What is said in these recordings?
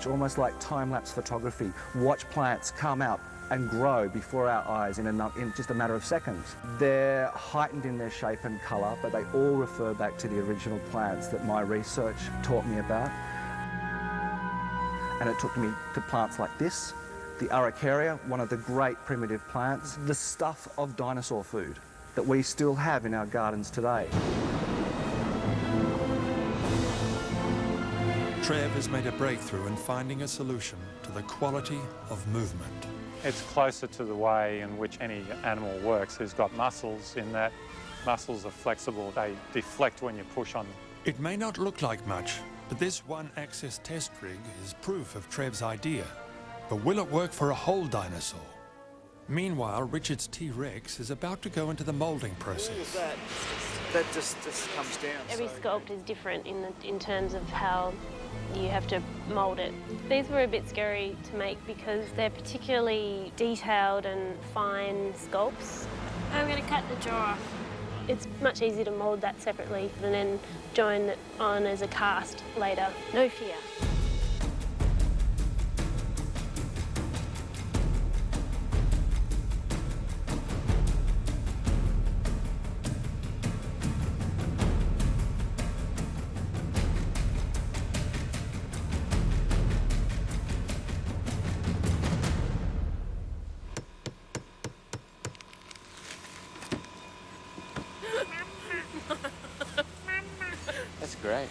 watch, almost like time-lapse photography, watch plants come out and grow before our eyes in just a matter of seconds. They're heightened in their shape and colour, but they all refer back to the original plants that my research taught me about. And it took me to plants like this, the Araucaria, one of the great primitive plants, the stuff of dinosaur food that we still have in our gardens today. Trev has made a breakthrough in finding a solution to the quality of movement. It's closer to the way in which any animal works. Who's got muscles in that. Muscles are flexible. They deflect when you push on them. It may not look like much, but this one-axis test rig is proof of Trev's idea. But will it work for a whole dinosaur? Meanwhile, Richard's T-Rex is about to go into the moulding process. That just comes down. Every sculpt is different in terms of how you have to mould it. These were a bit scary to make because they're particularly detailed and fine sculpts. I'm going to cut the jaw off. It's much easier to mould that separately and then join it on as a cast later. No fear. That's great.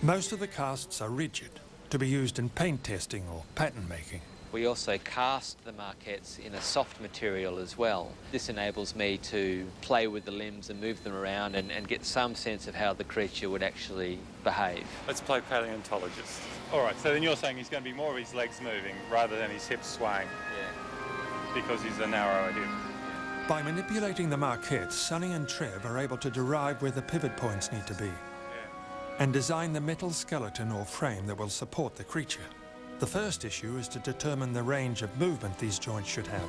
Most of the casts are rigid, to be used in paint testing or pattern making. We also cast the marquettes in a soft material as well. This enables me to play with the limbs and move them around and get some sense of how the creature would actually behave. Let's play paleontologist. All right, so then you're saying he's going to be more of his legs moving rather than his hips swaying. Yeah. Because he's a narrower hip. By manipulating the marquettes, Sonny and Trev are able to derive where the pivot points need to be and design the metal skeleton or frame that will support the creature. The first issue is to determine the range of movement these joints should have.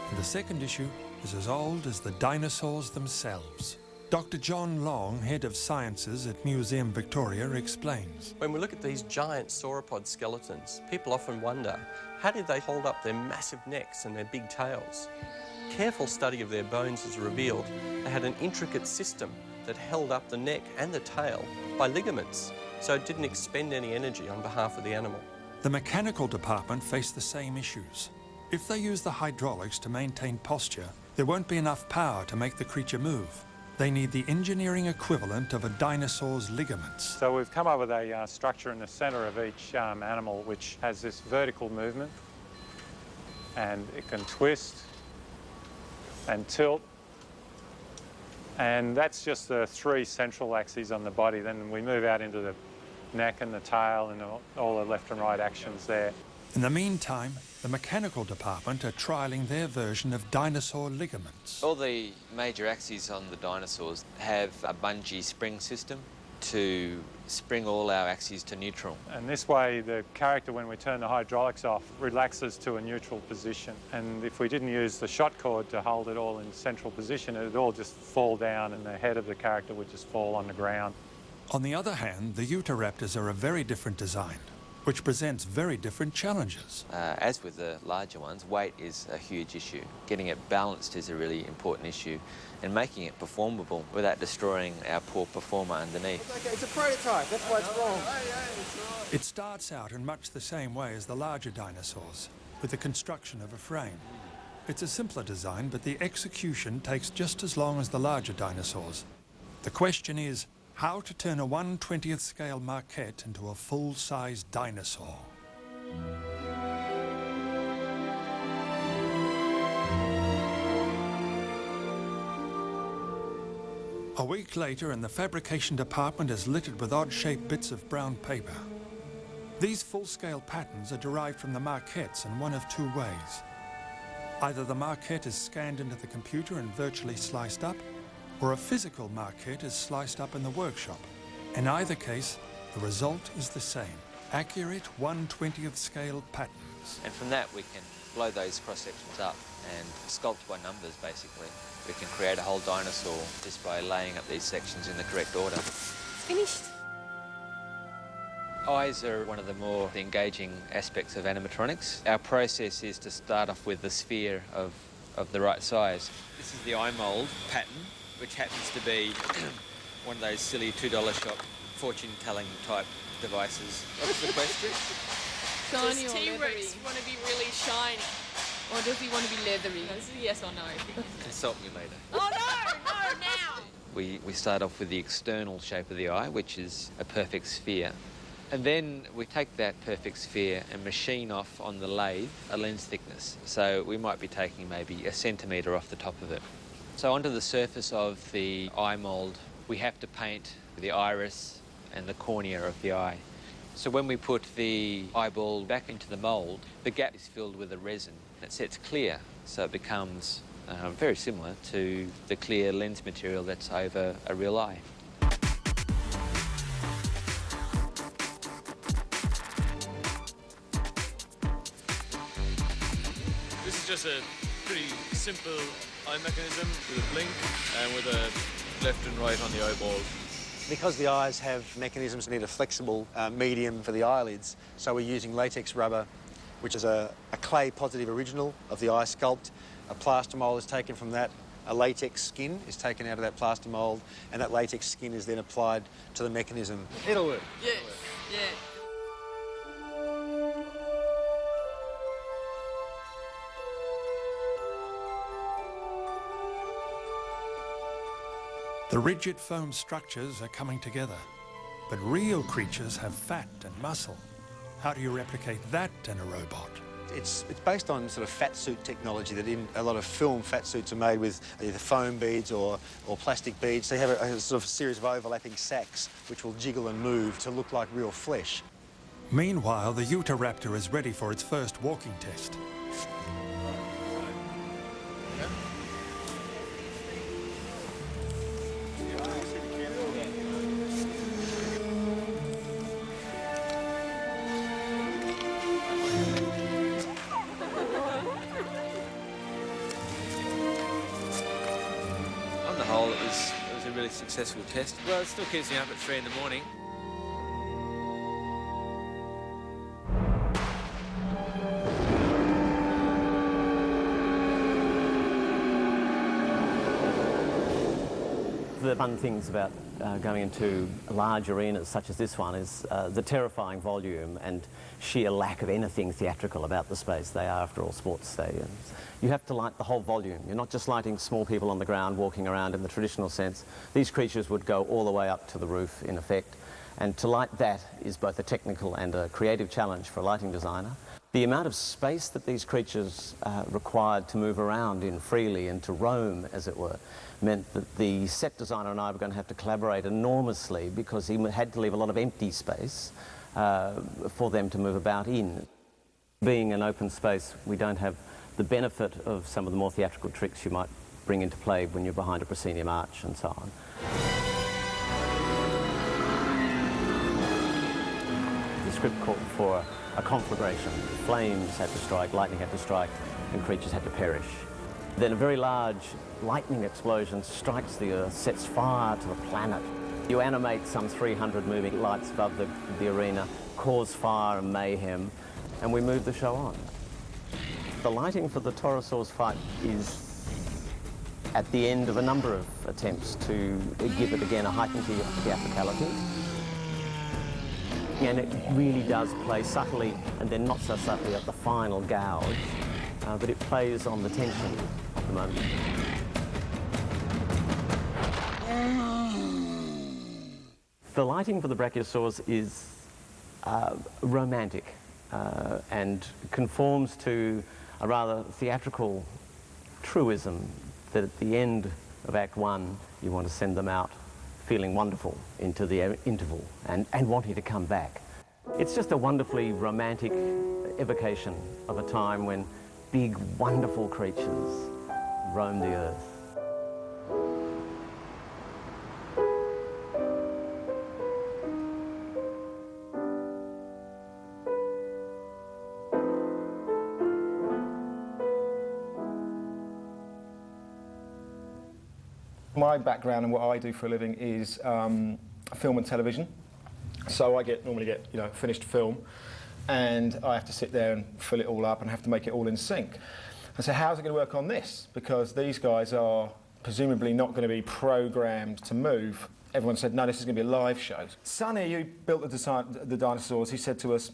And the second issue is as old as the dinosaurs themselves. Dr. John Long, Head of Sciences at Museum Victoria, explains. When we look at these giant sauropod skeletons, people often wonder, how did they hold up their massive necks and their big tails? Careful study of their bones has revealed they had an intricate system that held up the neck and the tail by ligaments, so it didn't expend any energy on behalf of the animal. The mechanical department face the same issues. If they use the hydraulics to maintain posture, there won't be enough power to make the creature move. They need the engineering equivalent of a dinosaur's ligaments. So we've come up with a structure in the centre of each animal which has this vertical movement, and it can twist and tilt. And that's just the three central axes on the body. Then we move out into the neck and the tail and all the left and right actions there. In the meantime, the mechanical department are trialling their version of dinosaur ligaments. All the major axes on the dinosaurs have a bungee spring system to spring all our axes to neutral. And this way the character, when we turn the hydraulics off, relaxes to a neutral position. And if we didn't use the shot cord to hold it all in central position, it would all just fall down and the head of the character would just fall on the ground. On the other hand, the Utahraptors are a very different design, which presents very different challenges. As with the larger ones, weight is a huge issue. Getting it balanced is a really important issue, and making it performable without destroying our poor performer underneath. Okay, it's a prototype, that's why it's wrong. It starts out in much the same way as the larger dinosaurs, with the construction of a frame. It's a simpler design, but the execution takes just as long as the larger dinosaurs. The question is, how to turn a 1/20th scale marquette into a full-size dinosaur. A week later, and the fabrication department is littered with odd-shaped bits of brown paper. These full-scale patterns are derived from the marquettes in one of two ways. Either the marquette is scanned into the computer and virtually sliced up, or a physical marquette is sliced up in the workshop. In either case, the result is the same. Accurate 1/20th scale patterns. And from that we can blow those cross-sections up and sculpt by numbers, basically. We can create a whole dinosaur just by laying up these sections in the correct order. Finished. Eyes are one of the more engaging aspects of animatronics. Our process is to start off with the sphere of the right size. This is the eye mould pattern, which happens to be one of those silly $2 shop fortune-telling type devices. What's the question? Shiny does T-Rex want to be really shiny? Or does he want to be leathery? This is a yes or no. Consult me later. Oh no, now! We start off with the external shape of the eye, which is a perfect sphere. And then we take that perfect sphere and machine off on the lathe a lens thickness. So we might be taking maybe 1 centimetre off the top of it. So onto the surface of the eye mould, we have to paint the iris and the cornea of the eye. So when we put the eyeball back into the mould, the gap is filled with a resin. It sets clear, so it becomes very similar to the clear lens material that's over a real eye. This is just a pretty simple eye mechanism with a blink and with a left and right on the eyeball. Because the eyes have mechanisms that need a flexible medium for the eyelids, so we're using latex rubber, which is a clay positive original of the eye sculpt. A plaster mould is taken from that. A latex skin is taken out of that plaster mould, and that latex skin is then applied to the mechanism. It'll work. Yeah, yeah. The rigid foam structures are coming together, but real creatures have fat and muscle. How do you replicate that in a robot? It's based on sort of fat suit technology that in a lot of film fat suits are made with either foam beads or plastic beads. They have a sort of series of overlapping sacs which will jiggle and move to look like real flesh. Meanwhile, the Utahraptor is ready for its first walking test. On the whole, it was a really successful test. Well, it still keeps me up at 3 in the morning. The fun things about going into large arenas such as this one is the terrifying volume and sheer lack of anything theatrical about the space. They are, after all, sports stadiums. You have to light the whole volume. You're not just lighting small people on the ground walking around in the traditional sense. These creatures would go all the way up to the roof, in effect. And to light that is both a technical and a creative challenge for a lighting designer. The amount of space that these creatures required to move around in freely and to roam, as it were, meant that the set designer and I were going to have to collaborate enormously because he had to leave a lot of empty space for them to move about in. Being an open space, we don't have the benefit of some of the more theatrical tricks you might bring into play when you're behind a proscenium arch and so on. The script called for a conflagration. Flames had to strike, lightning had to strike, and creatures had to perish. Then a very large lightning explosion strikes the Earth, sets fire to the planet. You animate some 300 moving lights above the arena, cause fire and mayhem, and we move the show on. The lighting for the Dinosaurs fight is at the end of a number of attempts to give it again a heightened theatricality. And it really does play subtly and then not so subtly at the final gouge, but it plays on the tension of the moment. The lighting for the Brachiosaurs is romantic and conforms to a rather theatrical truism that at the end of Act 1 you want to send them out feeling wonderful into the interval and wanting to come back. It's just a wonderfully romantic evocation of a time when big, wonderful creatures roam the earth. My background and what I do for a living is film and television. So I normally get finished film, and I have to sit there and fill it all up and have to make it all in sync. I said, how's it going to work on this? Because these guys are presumably not going to be programmed to move. Everyone said, no, this is going to be a live show. Sonny, who built the dinosaurs, he said to us,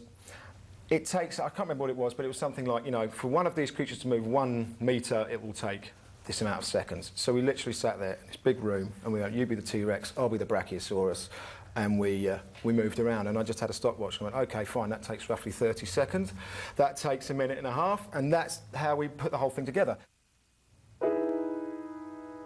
it takes, I can't remember what it was, but it was something like, for one of these creatures to move 1 metre, it will take this amount of seconds. So we literally sat there in this big room, and we went, you be the T-Rex, I'll be the Brachiosaurus, and we moved around, and I just had a stopwatch, and I went, OK, fine, that takes roughly 30 seconds. That takes a minute and a half, and that's how we put the whole thing together.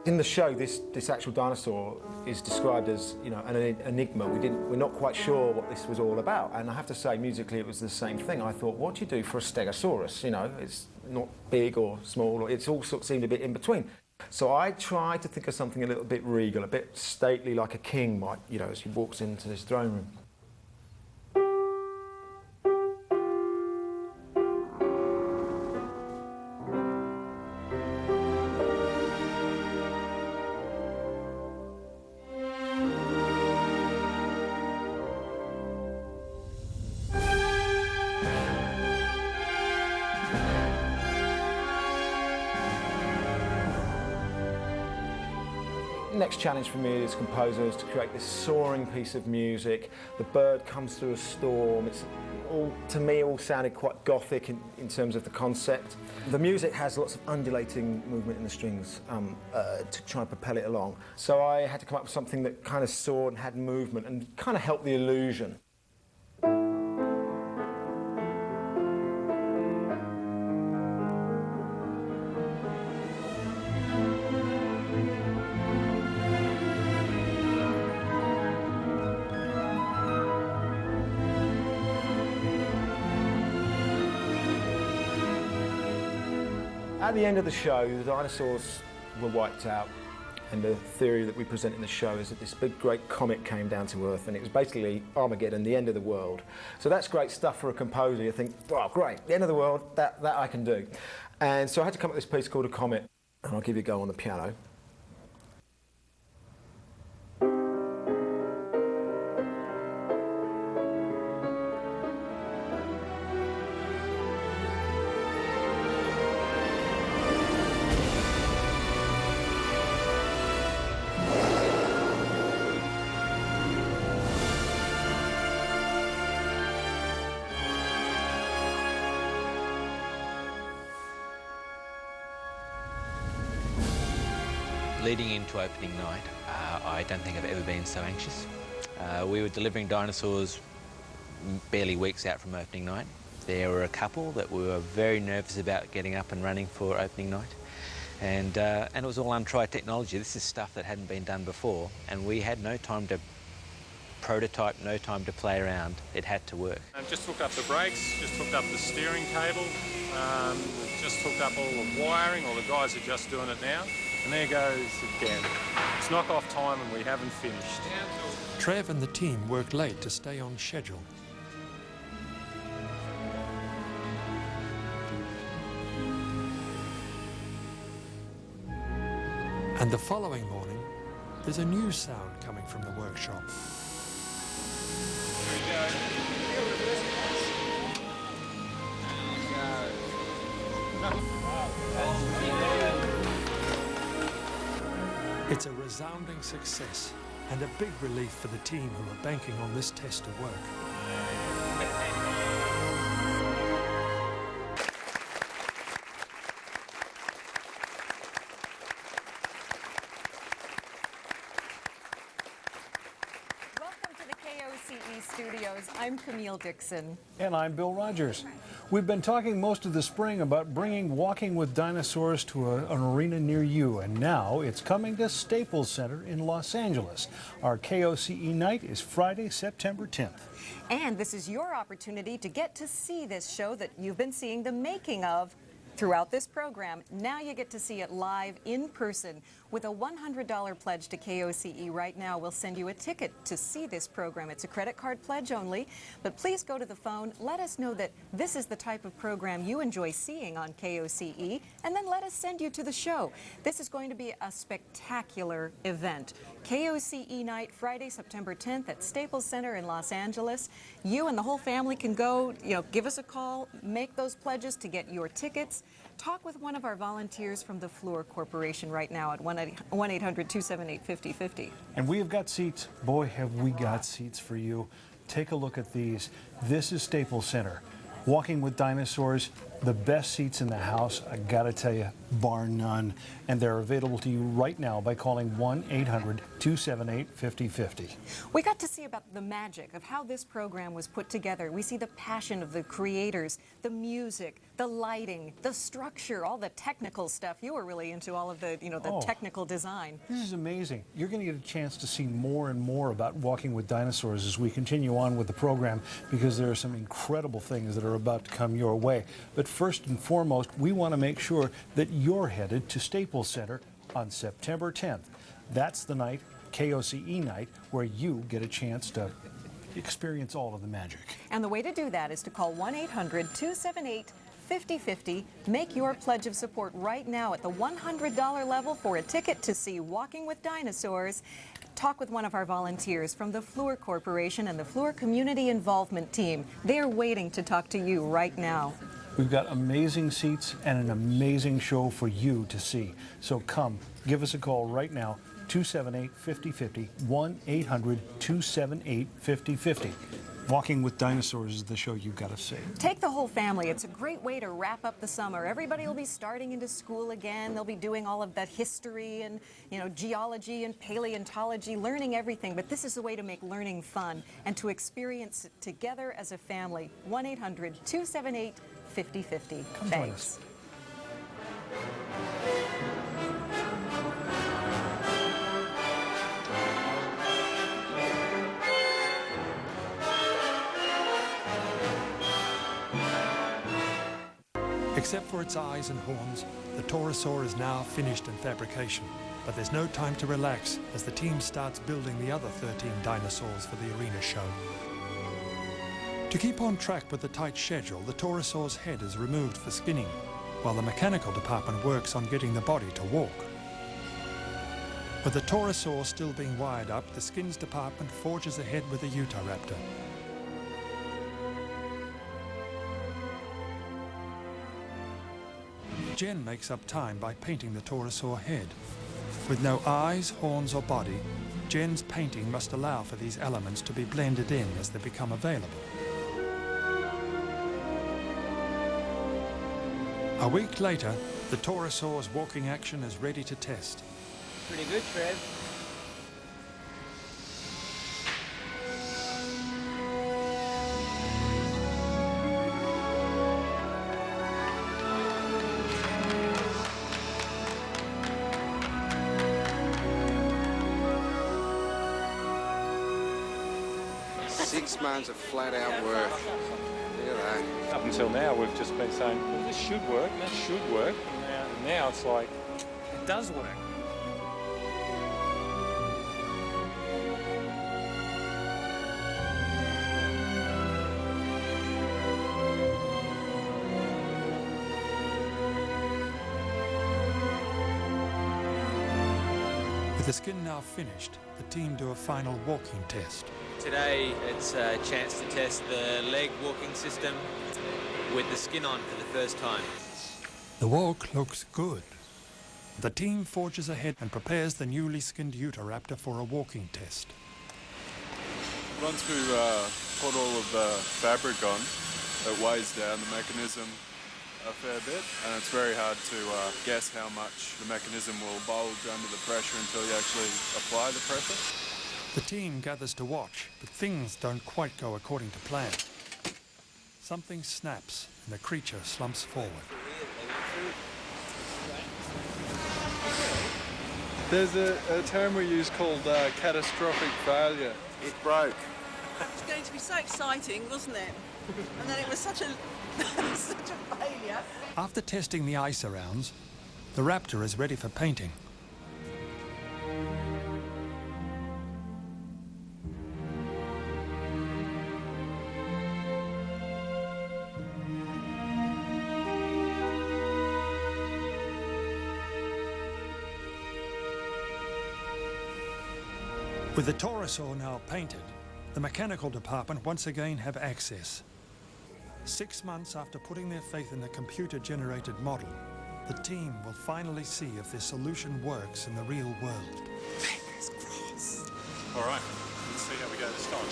In the show, this actual dinosaur is described as, an enigma. We're not quite sure what this was all about. And I have to say, musically, it was the same thing. I thought, what do you do for a stegosaurus? It's not big or small, or it's all sort of seemed a bit in between. So I tried to think of something a little bit regal, a bit stately, like a king might, as he walks into this throne room. The next challenge for me as composer is to create this soaring piece of music. The bird comes through a storm. It's all, to me, all sounded quite gothic in terms of the concept. The music has lots of undulating movement in the strings to try and propel it along. So I had to come up with something that kind of soared and had movement and kind of helped the illusion. At the end of the show, the dinosaurs were wiped out, and the theory that we present in the show is that this big, great comet came down to Earth, and it was basically Armageddon, the end of the world. So that's great stuff for a composer. You think, oh, great, the end of the world, that I can do. And so I had to come up with this piece called A Comet, and I'll give you a go on the piano. Leading into opening night, I don't think I've ever been so anxious. We were delivering dinosaurs barely weeks out from opening night. There were a couple that we were very nervous about getting up and running for opening night. And it was all untried technology. This is stuff that hadn't been done before, and we had no time to prototype, no time to play around. It had to work. Just hooked up the brakes, just hooked up the steering cable, just hooked up all the wiring. All the guys are just doing it now. And there goes again. It's knock-off time and we haven't finished. Trev and the team worked late to stay on schedule. And the following morning, there's a new sound coming from the workshop. It's a resounding success and a big relief for the team who are banking on this test to work. Studios. I'm Camille Dixon. And I'm Bill Rogers. We've been talking most of the spring about bringing Walking with Dinosaurs to an arena near you, and now it's coming to Staples Center in Los Angeles. Our KOCE night is Friday, September 10th. And this is your opportunity to get to see this show that you've been seeing the making of Throughout this program, now you get to see it live in person. With a $100 pledge to KOCE right now, we'll send you a ticket to see this program. It's a credit card pledge only, but please go to the phone. Let us know that this is the type of program you enjoy seeing on KOCE, and then let us send you to the show. This is going to be a spectacular event. KOCE night, Friday, September 10th at Staples Center in Los Angeles. You and the whole family can go, give us a call, make those pledges to get your tickets. Talk with one of our volunteers from the Fluor Corporation right now at 1-800-278-5050. And we have got seats. Boy, have we got seats for you. Take a look at these. This is Staples Center. Walking with Dinosaurs, the best seats in the house, I gotta tell you, bar none. And they're available to you right now by calling 1-800-278-5050. We got to see about the magic of how this program was put together. We see the passion of the creators, the music, the lighting, the structure, all the technical stuff. You were really into all of the, the technical design. This is amazing. You're going to get a chance to see more and more about Walking with Dinosaurs as we continue on with the program, because there are some incredible things that are about to come your way. But first and foremost, we want to make sure that you're headed to Staples Center on September 10th. That's the night, KOCE night, where you get a chance experience all of the magic. And the way to do that is to call 1-800-278-5050. Make your pledge of support right now at the $100 level for a ticket to see Walking with Dinosaurs. Talk with one of our volunteers from the Fluor Corporation and the Fluor Community Involvement Team. They're waiting to talk to you right now. We've got amazing seats and an amazing show for you to see. So come, give us a call right now, 278-5050, 1-800-278-5050. Walking with Dinosaurs is the show you've got to see. Take the whole family. It's a great way to wrap up the summer. Everybody will be starting into school again. They'll be doing all of that history and, geology and paleontology, learning everything. But this is a way to make learning fun and to experience it together as a family. 1-800-278-5050. Thanks. Except for its eyes and horns, the Torosaur is now finished in fabrication. But there's no time to relax as the team starts building the other 13 dinosaurs for the arena show. To keep on track with the tight schedule, the Torosaur's head is removed for skinning, while the mechanical department works on getting the body to walk. With the Torosaur still being wired up, the skins department forges ahead with the Utahraptor. Jen makes up time by painting the Torosaur head. With no eyes, horns or body, Jen's painting must allow for these elements to be blended in as they become available. A week later, the Torosaur's walking action is ready to test. Pretty good, Trev. Months of flat-out work. Up until now, we've just been saying, well, this should work, and that should work. And now it's like, it does work. With the skin now finished, the team do a final walking test. Today it's a chance to test the leg walking system with the skin on for the first time. The walk looks good. The team forges ahead and prepares the newly skinned Utahraptor for a walking test. Once we've put all of the fabric on, it weighs down the mechanism a fair bit, and it's very hard to guess how much the mechanism will bulge under the pressure until you actually apply the pressure. The team gathers to watch, but things don't quite go according to plan. Something snaps and the creature slumps forward. There's a term we use called catastrophic failure. It broke. It was going to be so exciting, wasn't it? And then it was such a, such a failure. After testing the ice arounds, the Raptor is ready for painting. With the Torosaur now painted, the mechanical department once again have access. 6 months after putting their faith in the computer-generated model, the team will finally see if their solution works in the real world. Fingers crossed. All right, let's see how we go this time.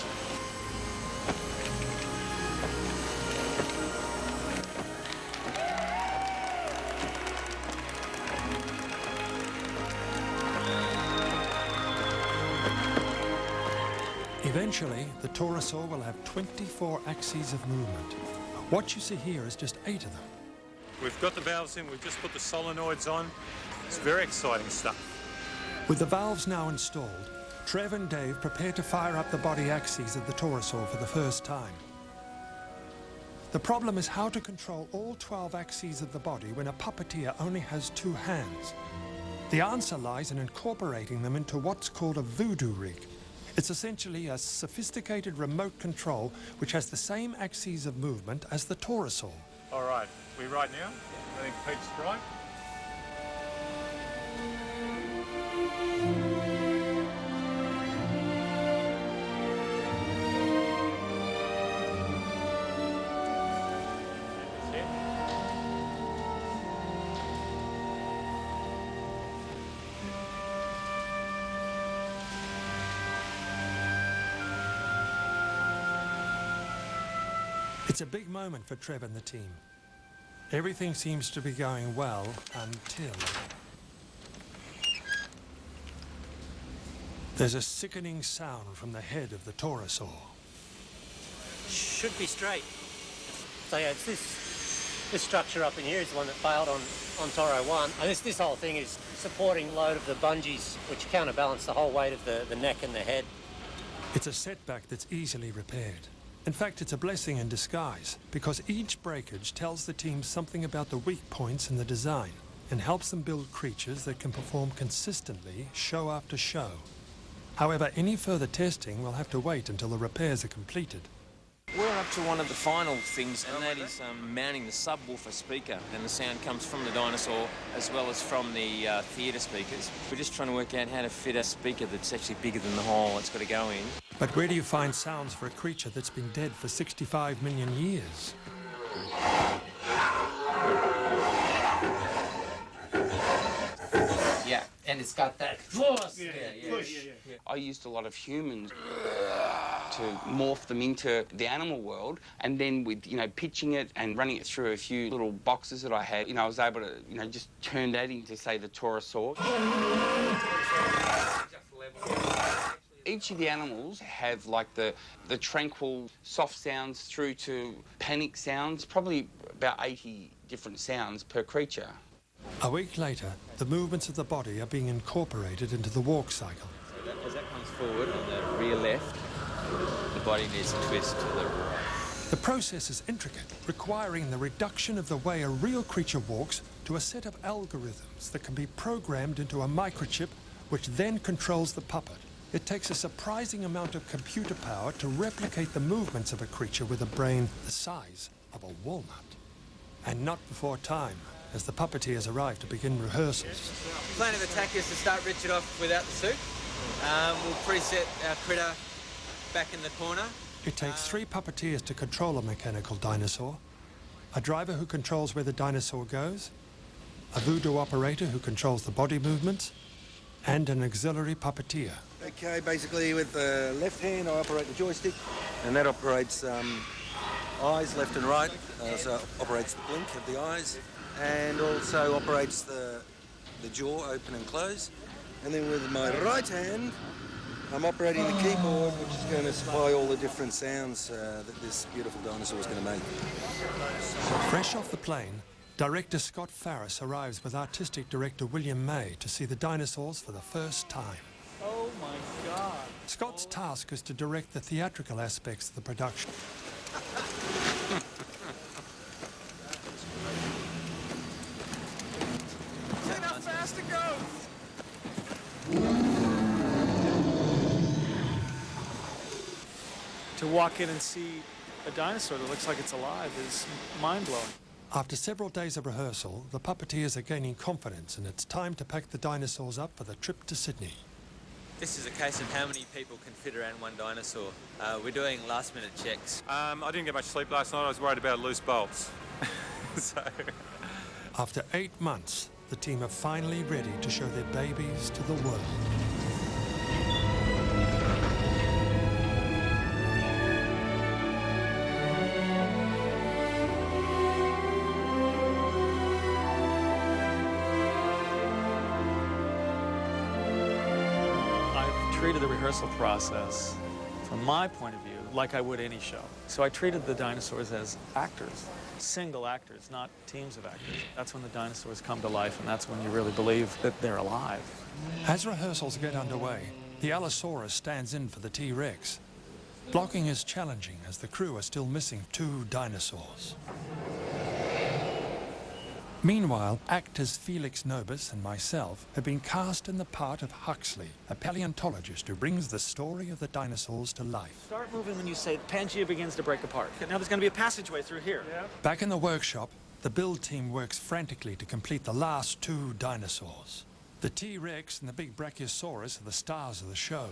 Eventually, the Torosaur will have 24 axes of movement. What you see here is just 8 of them. We've got the valves in, we've just put the solenoids on. It's very exciting stuff. With the valves now installed, Trev and Dave prepare to fire up the body axes of the Torosaur for the first time. The problem is how to control all 12 axes of the body when a puppeteer only has 2 hands. The answer lies in incorporating them into what's called a voodoo rig. It's essentially a sophisticated remote control which has the same axes of movement as the Torosaur. All right, we right now? I think Pete's right. It's a big moment for Trev and the team. Everything seems to be going well until there's a sickening sound from the head of the Torosaur. Should be straight. So yeah, it's this structure up in here is the one that failed on Toro 1. And this whole thing is supporting load of the bungees, which counterbalance the whole weight of the neck and the head. It's a setback that's easily repaired. In fact, it's a blessing in disguise, because each breakage tells the team something about the weak points in the design and helps them build creatures that can perform consistently, show after show. However, any further testing will have to wait until the repairs are completed. We're up to one of the final things, and that is mounting the subwoofer speaker. And the sound comes from the Dinosaur as well as from the theatre speakers. We're just trying to work out how to fit a speaker that's actually bigger than the hole it's got to go in. But where do you find sounds for a creature that's been dead for 65 million years? Yeah, and it's got that force. Yeah. I used a lot of humans to morph them into the animal world, and then with, pitching it and running it through a few little boxes that I had, I was able to, just turn that into, say, the Torosaur. Each of the animals have, like, the tranquil, soft sounds through to panic sounds, probably about 80 different sounds per creature. A week later, the movements of the body are being incorporated into the walk cycle. So as that comes forward on the rear left, the body needs to twist to the right. The process is intricate, requiring the reduction of the way a real creature walks to a set of algorithms that can be programmed into a microchip which then controls the puppet. It takes a surprising amount of computer power to replicate the movements of a creature with a brain the size of a walnut. And not before time, as the puppeteers arrive to begin rehearsals. The plan of attack is to start Richard off without the suit. We'll preset our critter back in the corner. It takes 3 puppeteers to control a mechanical dinosaur, a driver who controls where the dinosaur goes, a voodoo operator who controls the body movements, and an auxiliary puppeteer. Okay, basically with the left hand I operate the joystick, and that operates eyes left and right, so it operates the blink of the eyes, and also operates the jaw open and close. And then with my right hand, I'm operating the keyboard, which is going to supply all the different sounds that this beautiful dinosaur is going to make. Fresh off the plane, director Scott Farris arrives with artistic director William May to see the dinosaurs for the first time. Oh my God. Scott's task is to direct the theatrical aspects of the production. Look how fast it goes! To walk in and see a dinosaur that looks like it's alive is mind-blowing. After several days of rehearsal, the puppeteers are gaining confidence, and it's time to pack the dinosaurs up for the trip to Sydney. This is a case of how many people can fit around one dinosaur. We're doing last-minute checks. I didn't get much sleep last night. I was worried about loose bolts. So... After 8 months, the team are finally ready to show their babies to the world. Treated the rehearsal process, from my point of view, like I would any show. So I treated the dinosaurs as actors, single actors, not teams of actors. That's when the dinosaurs come to life, and that's when you really believe that they're alive. As rehearsals get underway, the Allosaurus stands in for the T-Rex. Blocking is challenging as the crew are still missing 2 dinosaurs. Meanwhile, actors Felix Nobis and myself have been cast in the part of Huxley, a paleontologist who brings the story of the dinosaurs to life. Start moving when you say Pangea begins to break apart. Now there's going to be a passageway through here. Yeah. Back in the workshop, the build team works frantically to complete the last 2 dinosaurs. The T-Rex and the big Brachiosaurus are the stars of the show.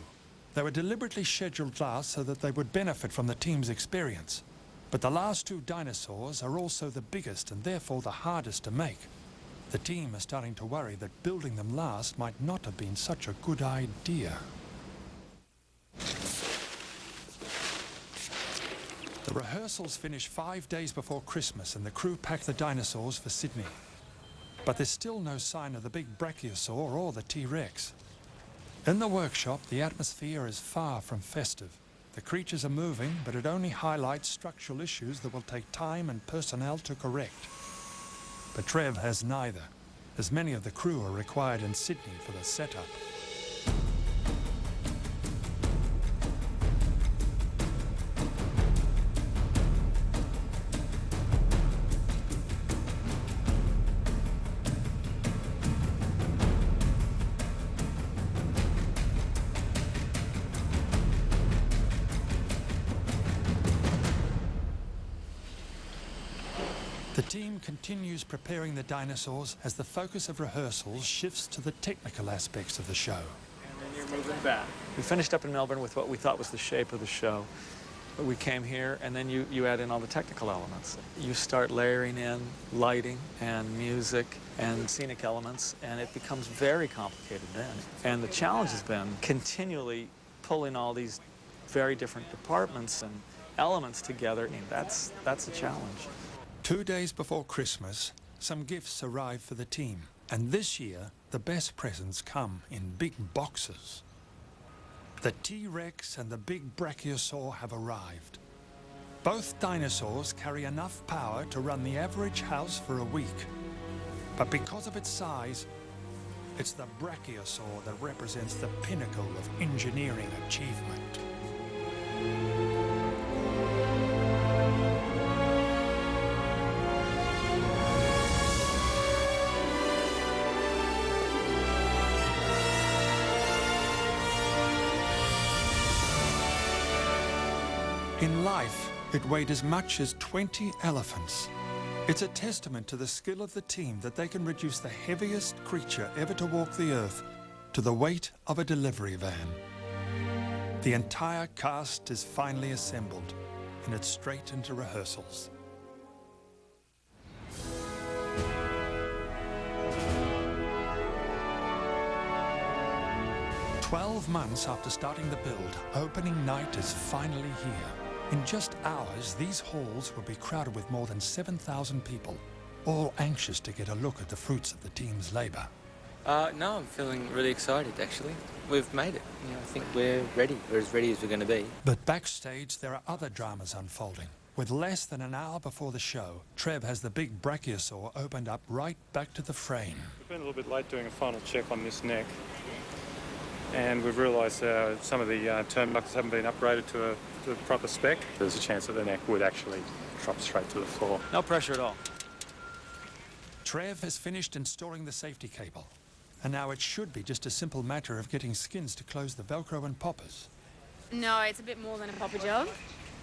They were deliberately scheduled last so that they would benefit from the team's experience. But the last 2 dinosaurs are also the biggest and therefore the hardest to make. The team are starting to worry that building them last might not have been such a good idea. The rehearsals finish 5 days before Christmas and the crew pack the dinosaurs for Sydney. But there's still no sign of the big Brachiosaur or the T-Rex. In the workshop, the atmosphere is far from festive. The creatures are moving, but it only highlights structural issues that will take time and personnel to correct. But Trev has neither, as many of the crew are required in Sydney for the setup. The team continues preparing the dinosaurs as the focus of rehearsals shifts to the technical aspects of the show. And then you're moving back. We finished up in Melbourne with what we thought was the shape of the show. But we came here, and then you add in all the technical elements. You start layering in lighting and music and scenic elements, and it becomes very complicated then. And the challenge has been continually pulling all these very different departments and elements together. I mean, that's a challenge. 2 days before Christmas, some gifts arrive for the team. And this year, the best presents come in big boxes. The T-Rex and the big Brachiosaur have arrived. Both dinosaurs carry enough power to run the average house for a week. But because of its size, it's the Brachiosaur that represents the pinnacle of engineering achievement. In life, it weighed as much as 20 elephants. It's a testament to the skill of the team that they can reduce the heaviest creature ever to walk the earth to the weight of a delivery van. The entire cast is finally assembled, and it's straight into rehearsals. "12 months after starting the build, opening night is finally here. In just hours, these halls will be crowded with more than 7,000 people, all anxious to get a look at the fruits of the team's labour. No, I'm feeling really excited, actually. We've made it. I think we're ready. We're as ready as we're going to be. But backstage, there are other dramas unfolding. With less than an hour before the show, Trev has the big Brachiosaur opened up right back to the frame. We've been a little bit late doing a final check on this neck, and we've realised some of the turnbuckles haven't been upgraded to the proper spec. There's a chance that the neck would actually drops straight to the floor. No pressure at all. Trev has finished installing the safety cable, and now it should be just a simple matter of getting skins to close the Velcro and poppers. No, it's a bit more than a popper job.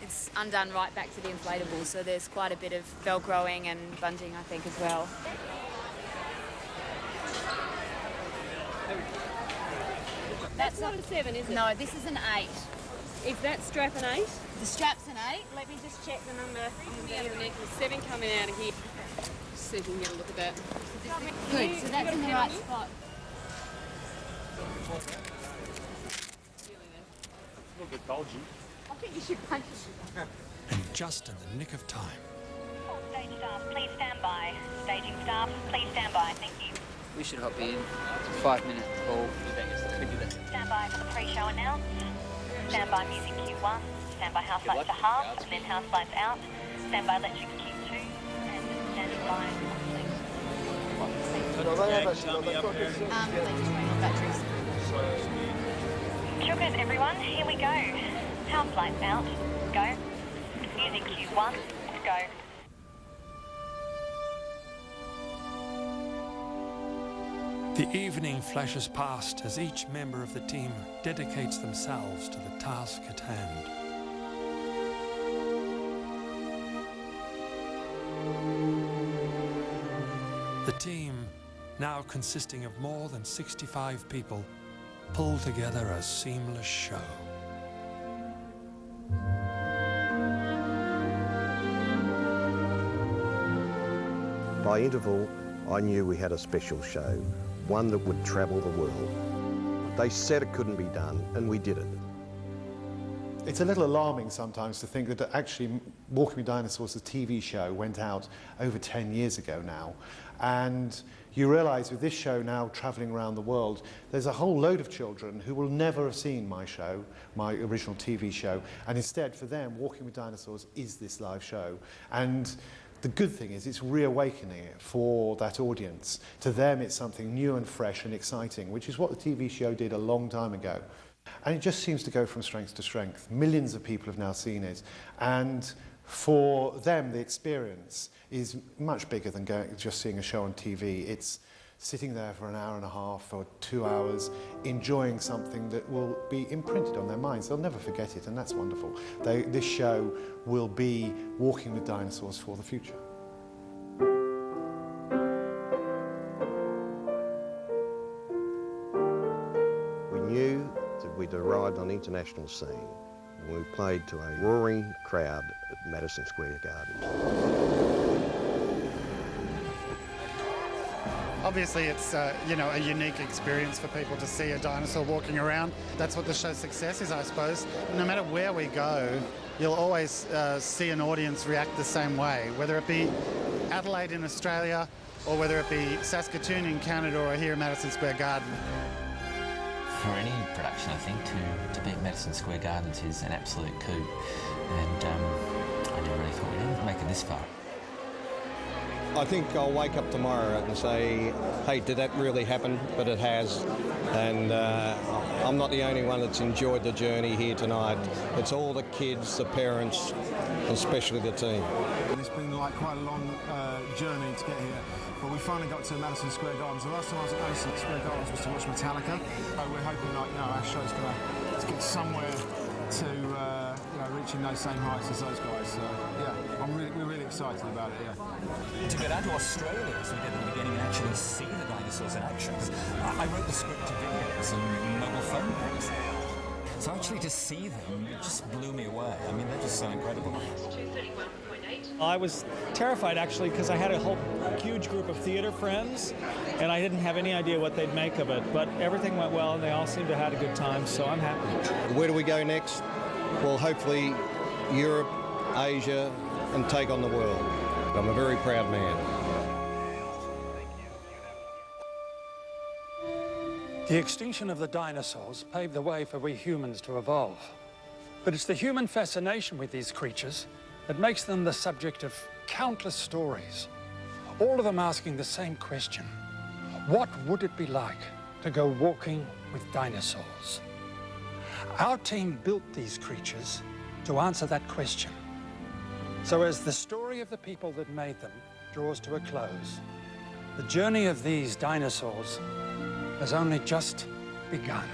It's undone right back to the inflatable, so there's quite a bit of Velcroing and bunging, I think, as well. That's not a 7, is it? No, this is an 8. Is that strap an 8? The strap's an 8. Let me just check the number. There's 7 coming out of here. See if we can get a look at that. Good, so that's in the right spot. A little bit bulgy. I think you should punch it. And just in the nick of time. Stage staff, please stand by. Staging staff, please stand by. Thank you. We should hop in. It's a 5-minute call. Stand by for the pre-show announce. Stand by music Q1. Stand by house lights to half, and then house lights out. Stand by electric Q2, and stand by. Sugars, everyone, here we go. House lights out, go. Music Q1, go. The evening flashes past as each member of the team dedicates themselves to the task at hand. The team, now consisting of more than 65 people, pull together a seamless show. By interval, I knew we had a special show, one that would travel the world. They said it couldn't be done, and we did it. It's a little alarming sometimes to think that actually Walking with Dinosaurs, the TV show, went out over 10 years ago now. And you realise with this show now travelling around the world, there's a whole load of children who will never have seen my show, my original TV show. And instead, for them, Walking with Dinosaurs is this live show. And the good thing is it's reawakening it for that audience. To them, it's something new and fresh and exciting, which is what the TV show did a long time ago. And it just seems to go from strength to strength. Millions of people have now seen it. And for them, the experience is much bigger than just seeing a show on TV. It's sitting there for an hour and a half or 2 hours, enjoying something that will be imprinted on their minds. They'll never forget it, and that's wonderful. This show will be Walking with Dinosaurs for the future. We knew that we'd arrived on the international scene when we played to a roaring crowd at Madison Square Garden. Obviously, it's you know, a unique experience for people to see a dinosaur walking around. That's what the show's success is, I suppose. No matter where we go, you'll always see an audience react the same way, whether it be Adelaide in Australia or whether it be Saskatoon in Canada or here in Madison Square Garden. For any production, I think, to be at Madison Square Gardens is an absolute coup. And I never really thought we'd make it this far. I think I'll wake up tomorrow and say, hey, did that really happen? But it has. And I'm not the only one that's enjoyed the journey here tonight. It's all the kids, the parents, and especially the team. It's been like quite a long journey to get here. But we finally got to Madison Square Gardens. The last time I was at Madison Square Gardens was to watch Metallica. So we're hoping, like, you know, our show's going to get somewhere to reaching those same heights as those guys. So yeah, we're really excited about it. Yeah. To go down to Australia, as we did at the beginning, and actually see the dinosaurs in action. Because I wrote the script to videos and mobile phone calls. So actually to see them, it just blew me away. I mean, they're just so incredible. I was terrified, actually, because I had a whole huge group of theater friends, and I didn't have any idea what they'd make of it. But everything went well, and they all seemed to have had a good time, so I'm happy. Where do we go next? Well, hopefully Europe, Asia, and take on the world. I'm a very proud man. The extinction of the dinosaurs paved the way for we humans to evolve. But it's the human fascination with these creatures that makes them the subject of countless stories, all of them asking the same question: what would it be like to go walking with dinosaurs? Our team built these creatures to answer that question. So as the story of the people that made them draws to a close, the journey of these dinosaurs has only just begun.